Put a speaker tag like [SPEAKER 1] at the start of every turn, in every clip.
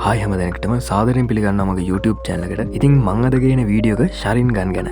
[SPEAKER 1] Hi හැම දෙනෙක්ටම සාදරයෙන් පිළිගන්නවා මගේ YouTube channel එකට. ඉතින් මම අද ගේන වීඩියෝ එක ශරින්ගන් ගැන.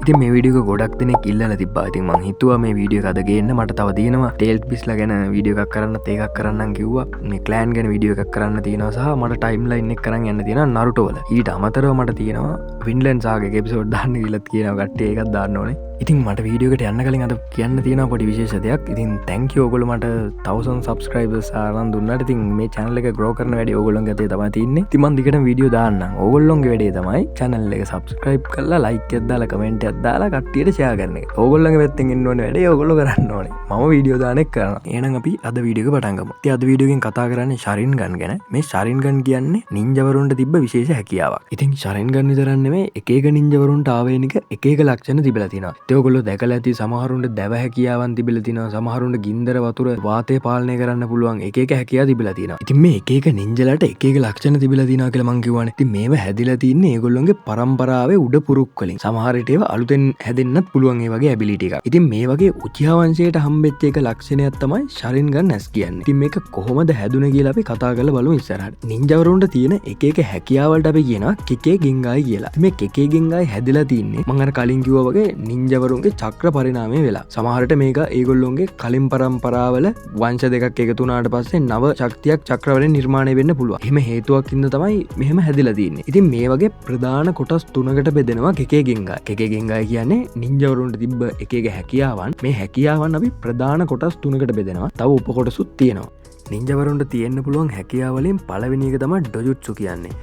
[SPEAKER 1] ඉතින් මේ වීඩියෝ එක ගොඩක් දෙනෙක් ඉල්ලලා තිබ්බා. ඉතින් මං හිතුවා මේ වීඩියෝ එක අද ගේන්න. මට තව තියෙනවා ටේල්ස් බිස්ලා ගැන වීඩියෝ එකක් කරන්නත් ඒකක් කරන්නම් කිව්වා. මේ ක්ලෑන් ගැන වීඩියෝ එකක් කරන්න තියෙනවා සහ මට ටයිම්ලයින් එක කරන් යන්න තියෙනවා නරුටෝ වල. ඊට අමතරව මට තියෙනවා වින්ලන්ඩ් සාගා එපිසෝඩ් දාන්න කියලා කියනවා කට්ටිය ඒකත් දාන්න ඕනේ. ඉතින් මට වීඩියෝ එකට යන්න කලින් අද කියන්න තියෙනවා පොඩි විශේෂ දෙයක්. ඉතින් thank you ඔයගොල්ලෝ මට 1000 subscribers ආරන් දුන්නාට. ඉතින් මේ channel එක grow කරන වැඩේ ඕගොල්ලෝගේ අතේ තමයි තියෙන්නේ. ඉතින් මම දිගටම වීඩියෝ දාන්නම්. ඕගොල්ලෝගේ වැඩේ තමයි channel එක subscribe කරලා like එකක් දාලා comment එකක් දාලා කට්ටියට share කරන එක. ඕගොල්ලෝගේ පැත්තෙන් එන්න ඕනේ වැඩේ ඕගොල්ලෝ කරන්න ඕනේ. මම වීඩියෝ දාන එක කරනවා. එහෙනම් අපි අද වීඩියෝ එක පටන් ගමු. ඉතින් අද වීඩියෝ එකෙන් කතා කරන්නේ ශරින්ගන් ගැන. මේ ශරින්ගන් කියන්නේ නින්ජවරුන්ට තිබ්බ විශේෂ හැකියාවක්. ඉතින් ශරින්ගන් විතරක් නෙමෙයි එක එක නින්ජවරුන්ට ආවේනික එක එක ලක්ෂණ තිබිලා තියෙනවා. ඉතින් ඕගොල්ලෝ දැකලා ඇති සමහරුන්ට දැව හැකියාවන් තිබිලා තියෙනවා. සමහරුන්ට ගින්දර වතුර වාතය පාලනය කරන්න පුළුවන් එක එක හැකියාව තිබිලා තියෙනවා. ඉතින් මේ එක එක නින්ජලට එක එක ලක්ෂණ තිබිලා තියෙනවා කියලා මං කියවනේ. ඉතින් මේව හැදිලා තින්නේ ඒගොල්ලෝගේ පරම්පරාවේ උඩ පුරුක් වලින්. සමහර විට ඒවා අලුතෙන් හැදෙන්නත් පුළුවන් ඒ වගේ ඇබිලිටි එකක්. ඉතින් මේ වගේ උචිහා වංශයට හම්බෙච්ච එක ලක්ෂණයක් තමයි ශරින්ගන් ඇස් කියන්නේ. ඉතින් මේක කොහොමද හැදුනේ කියලා අපි කතා කරලා බලමු ඉස්සරහට. නින්ජවරුන්ට තියෙන එක එක හැකියාවලට අපි කියනවා කෙකේ ගෙන්ගායි කියලා. මේ කෙකේ ගෙන්ගායි හැදිලා තින්නේ මම අර කලින් කිව්වා වගේ නින්ජවරුන්ගේ චක්‍ර පරිණාමය වෙලා. සමහරට මේක ඒගොල්ලොන්ගේ කලින් පරම්පරාවල වංශ දෙකක් එකතු වුණාට පස්සේ නව ශක්තියක් චක්‍රවලින් නිර්මාණය වෙන්න පුළුවන්. එහෙම හේතුවක් ඉඳන් තමයි මෙහෙම හැදිලා තියෙන්නේ. ඉතින් මේ වගේ ප්‍රධාන කොටස් තුනකට බෙදෙනවා කෙකේ ගෙන්ගායි. කෙකේ ගෙන්ගායි කියන්නේ නින්ජවරුන්ට තිබ්බ එක එක හැකියාවන්. මේ හැකියාවන් අපි ප්‍රධාන කොටස් තුනකට බෙදෙනවා. තව උපකොටසුත් තියෙනවා. නින්ජවරුන්ට තියෙන්න පුළුවන් හැකියාවලින් පළවෙනි එක තමයි ඩොජුට්සු කියන්නේ.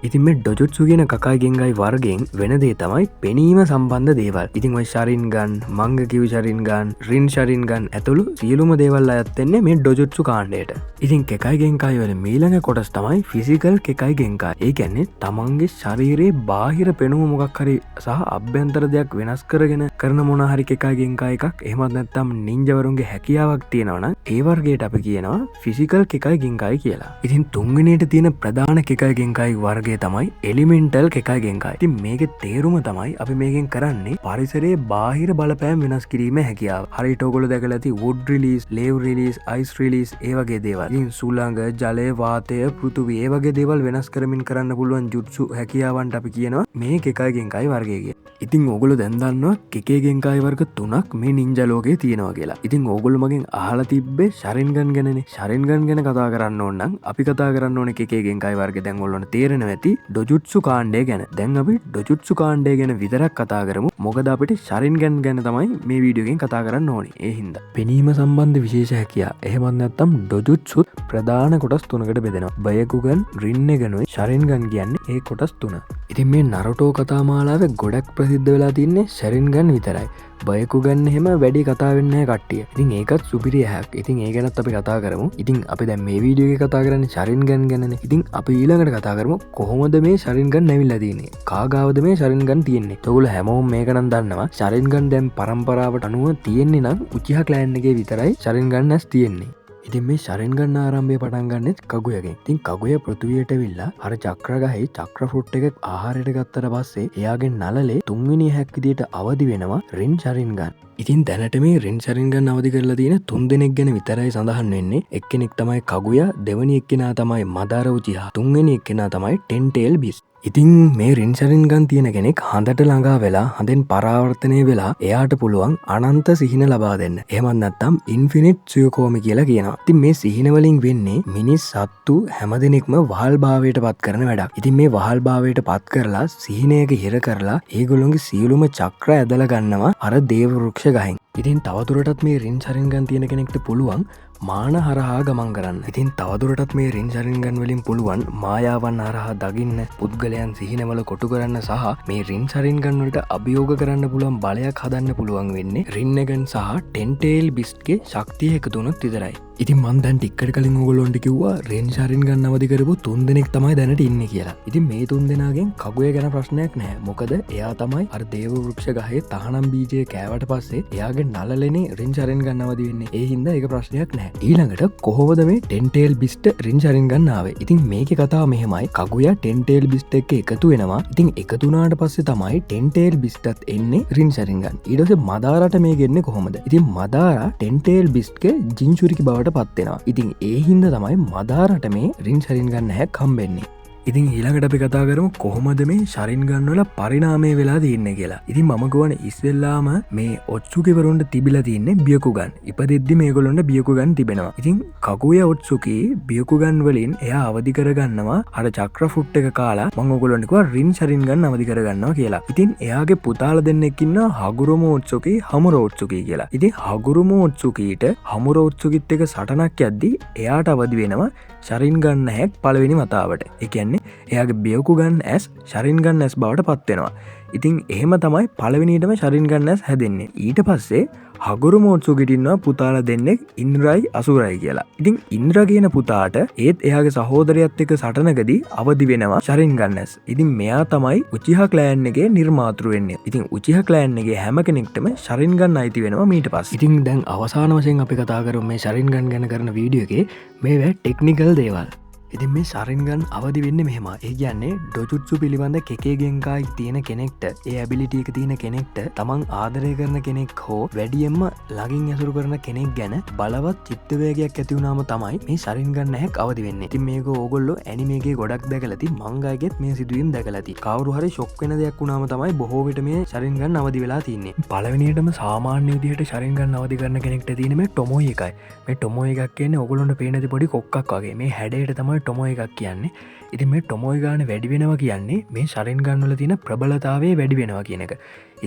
[SPEAKER 1] ඉතින් මේ ඩොජුට්සු කියන කකායි ගෙන්ගායි වර්ගයෙන් වෙන දේ තමයි පෙනීම සම්බන්ධ දේවල්. ඉතින් ඔය ශරින්ගන්, මංගකිව් ශරින්ගන්, රින් ශරින්ගන් ඇතුළු සියලුම දේවල් අයත් වෙන්නේ මේ ඩොජුට්සු කාණ්ඩයට. ඉතින් කෙකයි ගෙන්කායි වල ඊළඟ කොටස් තමයි ෆිසිකල් කෙකයි ගෙන්කායි. ඒ කියන්නේ තමන්ගේ ශරීරයේ බාහිර පෙනුම මොකක් හරි සහ අභ්‍යන්තර දෙයක් වෙනස් කරගෙන කරන මොන හරි කෙකයි ගෙන්කායි එකක්. එහෙමත් නැත්නම් නින්ජවරුන්ගේ හැකියාවක් තියෙනවා නම් ඒ වර්ගයට අපි කියනවා ෆිසිකල් කෙකයි ගෙන්කායි කියලා. ඉතින් තුන්වෙනියට තියෙන ප්‍රධාන කෙකයි ගෙන්කායි වර්ගය තමයි එලිමෙන්ටල් කෙකයි ගෙන්කායි. ඉතින් මේකේ තේරුම තමයි අපි මේකෙන් කරන්නේ පරිසරයේ බාහිර බලපෑම් වෙනස් කිරීමේ හැකියාව. හරියට ඔයගොල්ලෝ දැකලා ඇති wood release, lave release, ice release ඒ වගේ දේවල්. ඉතින් සුළඟ, ජලය, වාතය, පෘථිවි ඒ වගේ දේවල් වෙනස් කරමින් කරන්න පුළුවන් ජුට්සු හැකියාවන්ට අපි කියනවා මේ කෙකයි ගෙන්කායි වර්ගය කියලා. ඉතින් ඕගොල්ලෝ දැන් දන්නවා කෙකේ ගෙන්කායි වර්ග 3ක් මේ නින්ජා ලෝකේ තියෙනවා කියලා. ඉතින් ඕගොල්ලෝ මගෙන් අහලා තිබ්බේ ශරින්ගන් ගැනනේ. ශරින්ගන් ගැන කතා කරන්න ඕන නම් අපි කතා කරන්න ඕනේ කෙකේ ගෙන්කායි වර්ගය. දැන් ඔයගොල්ලන්ට තේරෙනවා ඇති ඩොජුට්සු කාණ්ඩය ගැන. දැන් අපි ඩොජුට්සු කාණ්ඩය ගැන විතරක් කතා කරමු. මොකද අපිට ශරින්ගන් ගැන තමයි මේ වීඩියෝ එකෙන් කතා කරන්න ඕනේ. ඒ හින්දා පෙනීම සම්බන්ධ විශේෂ හැකියාව. එහෙමත් නැත්නම් ඩොජුට්සුත් ප්‍රධාන කොටස් තුනකට බෙදෙනවා. බයකුගන්, රින්නෙගනුයි ශරින්ගන් කියන්නේ ඒ කොටස් තුන. ඉතින් මේ නරුටෝ කතා මාලාවේ ගොඩක් ප්‍රසිද්ධ වෙලා තින්නේ ශරින්ගන් විතරයි. බයකුගන් එහෙම වැඩි කතා වෙන්නේ නැහැ කට්ටිය. ඉතින් ඒකත් සුපිරි හැක්. ඉතින් ඒ ගැනත් අපි කතා කරමු. ඉතින් අපි දැන් මේ වීඩියෝ එකේ කතා කරන්නේ ශරින්ගන් ගැනනේ. ඉතින් අපි ඊළඟට කතා කරමු කොහොමද මේ ශරින්ගන් නැවිලා තියෙන්නේ. කාගාවද මේ ශරින්ගන් තියෙන්නේ. ඔයගොල්ලෝ හැමෝම මේක නම් දන්නවා. ශරින්ගන් දැන් පරම්පරාවට අනුව තියෙන්නේ නම් උචිහා ක්ලෑන් එකේ විතරයි ශරින්ගන් නැස් තියෙන්නේ. ඉතින් මේ ශරින්ගන් ආරම්භය පටන් ගන්නෙත් කගුයගෙන්. ඉතින් කගුය පෘථිවියට ඇවිල්ලා අර චක්‍ර ගහේ චක්‍ර ෆෘට් එක ආහාරයට ගත්තට පස්සේ එයාගේ නළලේ තුන්වෙනි හැක් විදියට අවදි වෙනවා රින් ශරින්ගන්. ඉතින් දැනට මේ රින් ශරින්ගන් අවදි කරලා තියෙන 3 දෙනෙක් ගැන විතරයි සඳහන් වෙන්නේ. එක්කෙනෙක් තමයි කගුයා, දෙවෙනි එක්කෙනා තමයි මදාර උචිහා, තුන්වෙනි එක්කෙනා තමයි ටෙන්ටේල් බිස්. ඉතින් මේ රින් ශරින්ගන් තියෙන කෙනෙක් හඳට ළඟා වෙලා හඳෙන් පරාවර්තනය වෙලා එයාට පුළුවන් අනන්ත සිහින ලබා දෙන්න. එහෙමත් නැත්නම් ඉන්ෆිනිට් සුයකෝමි කියලා කියනවා. ඉතින් මේ සිහින වලින් වෙන්නේ මිනිස් සත්තු හැමදෙනෙක්ම වහල් භාවයට පත් කරන වැඩක්. ඉතින් මේ වහල් භාවයට පත් කරලා සිහිනයක හිර කරලා ඒගොල්ලොන්ගේ සියලුම චක්‍ර ඇදලා ගන්නවා අර දේව වෘක්ෂ ගහෙන්. ඉතින් තවදුරටත් මේ රින් ශරින්ගන් තියෙන කෙනෙක්ට පුළුවන් මාන හරහා ගමන් කරන්න. ඉතින් තවදුරටත් මේ රින් ශරින්ගන් වලින් පුළුවන් මායාවන් හරහා දකින්න, පුද්ගලයන් සිහිනවල කොටු කරන්න සහ මේ රින් ශරින්ගන් වලට අභියෝග කරන්න පුළුවන් බලයක් හදන්න පුළුවන් වෙන්නේ රින්නෙගන් සහ ටෙන්ටේල් බිස්ට්ගේ ශක්තිය එකතු වුණොත් විතරයි. ඉතින් මම දැන් ටිකකට කලින් ඕගොල්ලන්ට කිව්වා රින් ශරින්ගන් අවදි කරපු 3 දෙනෙක් තමයි දැනට ඉන්නේ කියලා. ඉතින් මේ 3 දෙනාගෙන් කගුය ගැන ප්‍රශ්නයක් නැහැ. මොකද එයා තමයි අර දේව වෘක්ෂ ගහේ තහනම් බීජය කෑවට පස්සේ එයාගේ නළලනේ රින් ශරින්ගන් අවදි වෙන්නේ. ඒ හින්දා ඒක ප්‍රශ්නයක් නැහැ. ඊළඟට කොහොමද මේ ටෙන්ටේල් බිස්ට් රින් ශරින්ගන් ආවේ? ඉතින් මේකේ කතාව මෙහෙමයි. කගුයා ටෙන්ටේල් බිස්ට් එක්ක එකතු වෙනවා. ඉතින් එකතු වුණාට පස්සේ තමයි ටෙන්ටේල් බිස්ට්ත් එන්නේ රින් ශරින්ගන්. ඊට පස්සේ මදාරට මේ ගෙන්නේ කොහොමද? ඉතින් මදාරා ටෙන්ටේල් බිස්ට්ගේ ජින්චුරිකි බවට බවට පත්වෙනවා. ඉතින් ඒ හින්දා තමයි මදාරට මේ රින් ශරින් ගන්න හැක් හම්බෙන්නේ. ඉතින් ඊළඟට අපි කතා කරමු කොහොමද මේ ශරින් ගන්න වල පරිණාමය වෙලා තියෙන්නේ කියලා. ඉතින් මම ගොවන ඉස්සෙල්ලාම මේ ඔත්සුකිවරුන්ට තිබිලා තියෙන්නේ බියකුගන්. ඉපදෙද්දි මේගොල්ලොන්ට බියකුගන් තිබෙනවා. ඉතින් කකුය ඔත්සුකි බියකුගන් වලින් එයා අවදි කරගන්නවා අර චක්‍ර ෆුට් එක කාලා මම ඔයගොල්ලන්ට කිව්වා රින් ශරින් ගන්න අවදි කරගන්නවා කියලා. ඉතින් එයාගේ පුතාලා දෙන්නෙක් ඉන්නවා හගුරුමෝ ඔත්සුකි හමුරෝ ඔත්සුකි කියලා. ඉතින් හගුරුමෝ ඔත්සුකිට හමුරෝ ඔත්සුකිත් එක සටනක් යද්දි එයාට අවදි වෙනවා ශරින් ගන්න හැක් පළවෙනි වතාවට. ඒ කියන්නේ එයාගේ බියකුගන් ඇස් ශරින් ගන්න ඇස් බවට පත්වෙනවා. ඉතින් එහෙම තමයි පළවෙනියටම ශරින් ගන්න ඇස් හැදෙන්නේ. ඊට පස්සේ හගුරු මෝත්සුකිට ඉන්නවා පුතාලා දෙන්නෙක් ඉන්ද්‍රයි අසුරයි කියලා. ඉතින් ඉන්ද්‍ර කියන පුතාට ඒත් එයාගේ සහෝදරයත් එක්ක සටනකදී අවදි වෙනවා ශරින් ගන්න ඇස්. ඉතින් මෙයා තමයි උචිහා ක්ලෑන් එකේ නිර්මාතෘ වෙන්නේ. ඉතින් උචිහා ක්ලෑන් එකේ හැම කෙනෙක්ටම ශරින් ගන්න අයිති වෙනවා ඊට පස්සේ. ඉතින් දැන් අවසාන වශයෙන් අපි කතා කරමු මේ ශරින් ගන්න ගැන කරන වීඩියෝ එකේ මේවා ටෙක්නිකල් දේවල්. ඉතින් මේ ශරින්ගන් අවදි වෙන්න මෙහෙම. ඒ කියන්නේ ඩොජුත්සු පිළිබඳ කෙකේගෙන්කායි තියෙන කෙනෙක්ට ඒ ඇබිලිටි එක තියෙන කෙනෙක්ට තමන් ආදරය කරන කෙනෙක් හෝ වැඩියෙන්ම ළඟින් ඇසුරු කරන කෙනෙක් ගැන බලවත් චිත්තවේගයක් ඇති වුණාම තමයි මේ ශරින්ගන් හැක් අවදි වෙන්නේ. ඉතින් මේක ඕගොල්ලෝ ඇනිමේගේ ගොඩක් දැකලා ඇති, මංගාගෙත් මේ සිදුවීම් දැකලා ඇති. කවුරු හරි ෂොක් වෙන දෙයක් වුණාම තමයි බොහෝ විට මේ ශරින්ගන් අවදි වෙලා තින්නේ. පළවෙනියටම සාමාන්‍ය විදිහට ශරින්ගන් අවදි කරන කෙනෙක්ට තියෙන මේ ටොමෝයි එකයි. මේ ටොමෝයි එකක් කියන්නේ ඕගොල්ලන්ට පේන ඇති පොඩි කොක්කක් වගේ. මේ හැඩයට තමයි ටොමෝ එකක් කියන්නේ. ඉතින් මේ ටොමෝයි ගාන වැඩි වෙනවා කියන්නේ මේ ශරින් ගන්නවල තියෙන ප්‍රබලතාවය වැඩි වෙනවා කියන එක.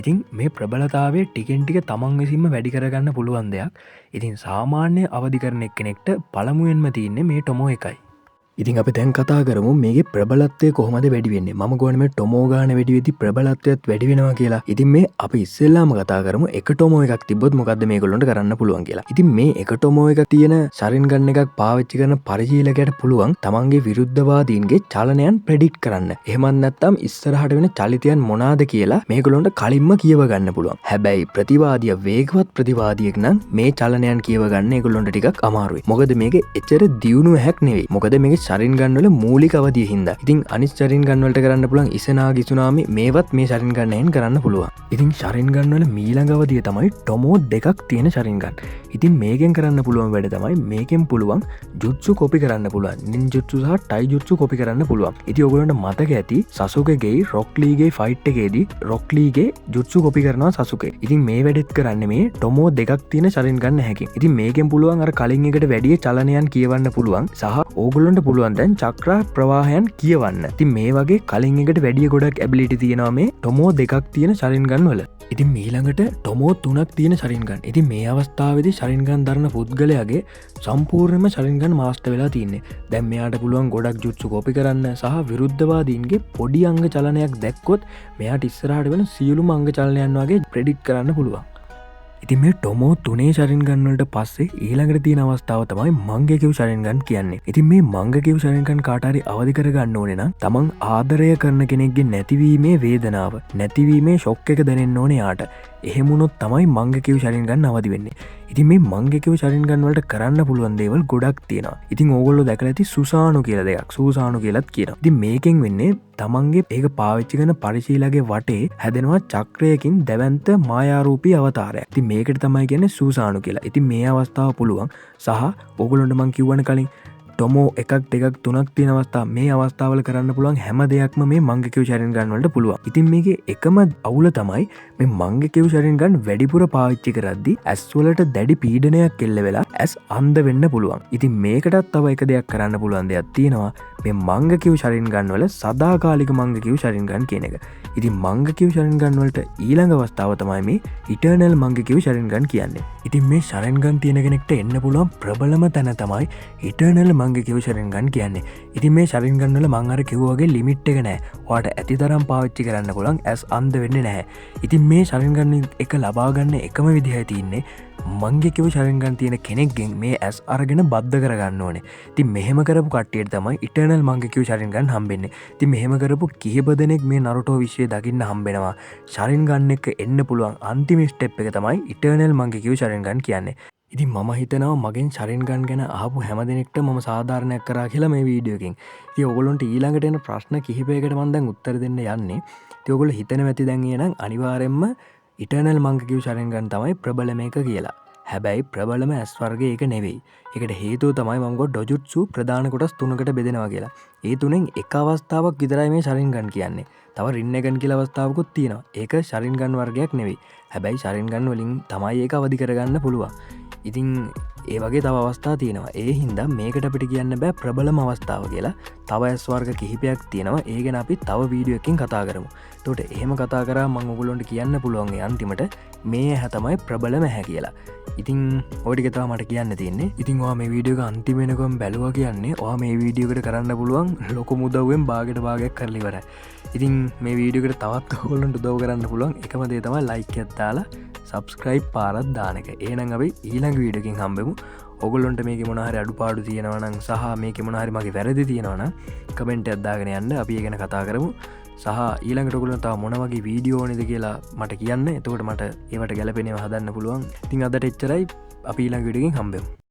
[SPEAKER 1] ඉතින් මේ ප්‍රබලතාවය ටිකෙන් ටික තමන් විසින්ම වැඩි කරගන්න පුළුවන් දෙයක්. ඉතින් සාමාන්‍ය අවදි කරන එක්කෙනෙක්ට පළමුවෙන්ම තියෙන්නේ මේ ටොමෝ එකයි. ඉතින් අපි දැන් කතා කරමු මේකේ ප්‍රබලත්වය කොහොමද වැඩි වෙන්නේ. මම ගොන්නේ මේ ටොමෝ ගාන වැඩි වෙද්දි ප්‍රබලත්වයත් වැඩි වෙනවා කියලා. ඉතින් මේ අපි ඉස්සෙල්ලාම කතා කරමු එක ටොමෝ එකක් තිබ්බොත් මොකද්ද මේගොල්ලන්ට කරන්න පුළුවන් කියලා. ඉතින් මේ එක ටොමෝ එකක් තියෙන ශරින් ගන්න එකක් පාවිච්චි කරන පරිශීලකයට පුළුවන් තමන්ගේ විරුද්ධවාදීන්ගේ චලනයන් ප්‍රෙඩික්ට් කරන්න. එහෙමත් නැත්නම් ඉස්සරහට වෙන චලිතයන් මොනවාද කියලා මේගොල්ලන්ට කලින්ම කියව ගන්න පුළුවන්. හැබැයි ප්‍රතිවාදියා වේගවත් ප්‍රතිවාදියෙක් නම් මේ චලනයන් කියව ගන්න ඒගොල්ලන්ට ටිකක් අමාරුයි. මොකද මේකේ එච්චර දියුණුව හැක් නෙවෙයි. මොකද මේකේ ශරින් ගන්නවල මූලික අවධිය හින්දා. ඉතින් අනිත් ශරින් ගන්නවලට කරන්න පුළුවන් ඉසනාගි සුනාමි මේවත් මේ ශරින් ගන්නයෙන් කරන්න පුළුවන්. ඉතින් ශරින් ගන්නවල මීළඟ අවධිය තමයි ටොමෝ දෙකක් තියෙන ශරින් ගන්න. ඉතින් මේකෙන් කරන්න පුළුවන් වැඩ තමයි මේකෙන් පුළුවන් ජුට්සු කොපි කරන්න පුළුවන්. නින්ජුට්සු සහ ටයිජුට්සු කොපි කරන්න පුළුවන්. ඉතින් ඔයගොල්ලන්ට මතක ඇති සසුකේගේ රොක් ලීගේ ෆයිට් එකේදී රොක් ලීගේ ජුට්සු කොපි කරනවා සසුකේ. ඉතින් මේ වැඩෙත් කරන්නේ මේ ටොමෝ දෙකක් තියෙන ශරින් ගන්න හැකින්. ඉතින් මේකෙන් පුළුවන් අර කලින් එකට වැඩිය චලනයන් කියවන්න පුළුවන් සහ ඕගොල්ලන්ට පුළුවන් දැන් චක්‍ර ප්‍රවාහයන් කියවන්න. ඉතින් මේ වගේ කලින් එකට වැඩිය ගොඩක් ඇබිලිටි තියෙනවා මේ ටොමෝ දෙකක් තියෙන ශරින් ගන් වල. ඉතින් මීළඟට ටොමෝ 3ක් තියෙන ශරින් ගන්. ඉතින් මේ අවස්ථාවේදී ශරින් ගන් දරන පුද්ගලයාගේ සම්පූර්ණයෙන්ම ශරින් ගන් මාස්ටර් වෙලා තින්නේ. දැන් මෙයාට පුළුවන් ගොඩක් ජුට්සු කොපි කරන්න සහ විරුද්ධවාදීන්ගේ පොඩි අංග චලනයක් දැක්කොත් මෙයාට ඉස්සරහට වෙන සියලුම අංග චලනයන් වගේ ප්‍රෙඩික්ට් කරන්න පුළුවන්. ඉතින් මේ ටොමෝ 3 ශරින් ගන් වලට පස්සේ ඊළඟට තියෙන අවස්ථාව තමයි මංගකිව් ශරින් ගන් කියන්නේ. ඉතින් මේ මංගකිව් ශරින් ගන් කාට හරි අවදි කරගන්න ඕනේ නම් තමන් ආදරය කරන කෙනෙක්ගේ නැතිවීමේ වේදනාව, නැතිවීමේ ෂොක් එක දැනෙන්න ඕනේ යාට. එහෙම වුණොත් තමයි මංගකිව් ශරින් ගන් අවදි වෙන්නේ. ඉතින් මේ මංගකිව් ශරින් ගන් වලට කරන්න පුළුවන් දේවල් ගොඩක් තියෙනවා. ඉතින් ඕගොල්ලෝ දැකලා ඇති සුසානු කියලා දෙයක්. සූසානු කියලාත් කියනවා. ඉතින් මේකෙන් වෙන්නේ තමන්ගේ ඒක පාවිච්චි කරන පරිශීලකගේ වටේ හැදෙනවා චක්‍රයකින් දැවැන්ත මායාරූපී අවතාරයක්. ඉතින් මේකට තමයි කියන්නේ සූසානු කියලා. ඉතින් මේ අවස්ථාව පුළුවන් සහ ඕගොල්ලන්ට මං කිව්වනේ කලින් ටොමෝ එකක් දෙකක් තුනක් තියෙන අවස්ථා මේ අවස්ථාවල කරන්න පුළුවන් හැම දෙයක්ම මේ මංගකිව් ශරින් ගන් වලට පුළුවන්. ඉතින් මේකේ එකම අවුල තමයි මේ මංගකිව් ශරින් ගන් වැඩිපුර පාවිච්චි කරද්දී ඇස් වලට දැඩි පීඩනයක් එල්ල වෙලා ඇස් අන්ධ වෙන්න පුළුවන්. ඉතින් මේකටත් තව එක දෙයක් කරන්න පුළුවන් දෙයක් තියෙනවා. මේ මංගකිව් ශරින් ගන් වල සදාකාලික මංගකිව් ශරින් ගන් කියන එක. ඉතින් මංගකිව් ශරින් ගන් වලට ඊළඟ අවස්ථාව තමයි මේ ඉටර්නල් මංගකිව් ශරින් ගන් කියන්නේ. ඉතින් මේ ශරින් ගන් තියෙන කෙනෙක්ට එන්න පුළුවන් ප්‍රබලම තැන තමයි ඉටර්නල් මංගකිව් ශරින් ගන් කියන්නේ. ඉතින් මේ ශරින් ගන් වල මං අර කිව්වා වගේ ලිමිට් එක නැහැ. ඔයාට ඇති තරම් පාවිච්චි කරන්න පුළුවන් ඇස් අන්ධ වෙන්නේ නැහැ. ඉතින් මේ ශරින් ගන් එක ලබා ගන්න එකම විදිහයි තියෙන්නේ මංගකිව් ශරින් ගන් තියෙන කෙනෙක්ගෙන් මේ ඇස් අරගෙන බද්ධ කරගන්න ඕනේ. ඉතින් මෙහෙම කරපු කට්ටියට තමයි ඉටර්නල් මංගකිව් ශරින් ගන් හම්බෙන්නේ. ඉතින් මෙහෙම කරපු කිහිප දෙනෙක් මේ නරුටෝ විශ්වයේ දකින්න හම්බෙනවා. ශරින් ගන් එක එන්න පුළුවන් අන්තිම ස්ටෙප් එක තමයි ඉටර්නල් මංගකිව් ශරින් ගන් කියන්නේ. ඉතින් මම හිතනවා මගෙන් ශරින් ගන් ගැන අහපු හැම දෙනෙක්ට මම සාධාරණයක් කරා කියලා මේ වීඩියෝ එකෙන්. ඉතින් ඔයගොල්ලන්ට ඊළඟට එන ප්‍රශ්න කිහිපයකට මම දැන් උත්තර දෙන්න යන්නේ. ඉතින් ඔයගොල්ලෝ හිතන ඇති දැන් එහෙනම් අනිවාර්යෙන්ම ඉටර්නල් මංගකිව් ශරින් ගන් තමයි ප්‍රබලම එක කියලා. හැබැයි ප්‍රබලම ඇස් වර්ගය ඒක නෙවෙයි. එකට හේතුව තමයි මංගො ඩොජුත්සු ප්‍රධාන කොටස් 3කට බෙදෙනවා කියලා. ඒ තුනෙන් එක අවස්ථාවක් විතරයි මේ ශරින්ගන් කියන්නේ. තව රින්නගන් කියලා අවස්ථාවකුත් තියෙනවා. ඒක ශරින්ගන් වර්ගයක් නෙවෙයි. හැබැයි ශරින්ගන් වලින් තමයි ඒක අවදි කරගන්න පුළුවන්. ඉතින් ඒ වගේ තව අවස්ථා තියෙනවා. ඒ හින්දා මේකට අපිට කියන්න බෑ ප්‍රබලම අවස්ථාව කියලා. තව ඇස් වර්ග කිහිපයක් තියෙනවා. ඒ ගැන අපි තව වීඩියෝ එකකින් කතා කරමු. එතකොට එහෙම කතා කරා මම ඔයගොල්ලන්ට කියන්න පුළුවන් අන්තිමට මේ ඇහැ තමයි ප්‍රබලම ඇහැ කියලා. ඉතින් ඔය ටික තමයි මට කියන්න තියෙන්නේ. ඉතින් ඔයා මේ වීඩියෝ එක අන්තිම වෙනකම් බැලුවා කියන්නේ ඔයා මේ වීඩියෝ එකට කරන්න පුළුවන් ලොකු මුදව්වෙන් භාගයට භාගයක් කරලා ඉවරයි. ඉතින් මේ වීඩියෝ එකට තවත් ඔයගොල්ලන්ට උදව් කරන්න පුළුවන් එකම දේ තමයි ලයික් එකක් දාලා සබස්ක්‍රයිබ් පාරක් දාන එක. එහෙනම් අපි ඊළඟ වීඩියෝ එකකින් හම්බෙමු. ඔයගොල්ලන්ට මේකේ මොන හරි අඩුපාඩු තියෙනවා නම් සහ මේකේ මොන හරි මගේ වැරදි තියෙනවා නම් කමෙන්ට් එකක් දාගෙන යන්න. අපි ඒ ගැන කතා කරමු. සහ ඊළඟට ඔයගොල්ලෝ තව මොන වගේ වීඩියෝ ඕනේද කියලා මට කියන්න. එතකොට මට ඒවට ගැලපෙනව හදන්න පුළුවන්. ඉතින් අදට එච්චරයි. අපි ඊළඟ වීඩියෝ එකකින් හම්බෙමු.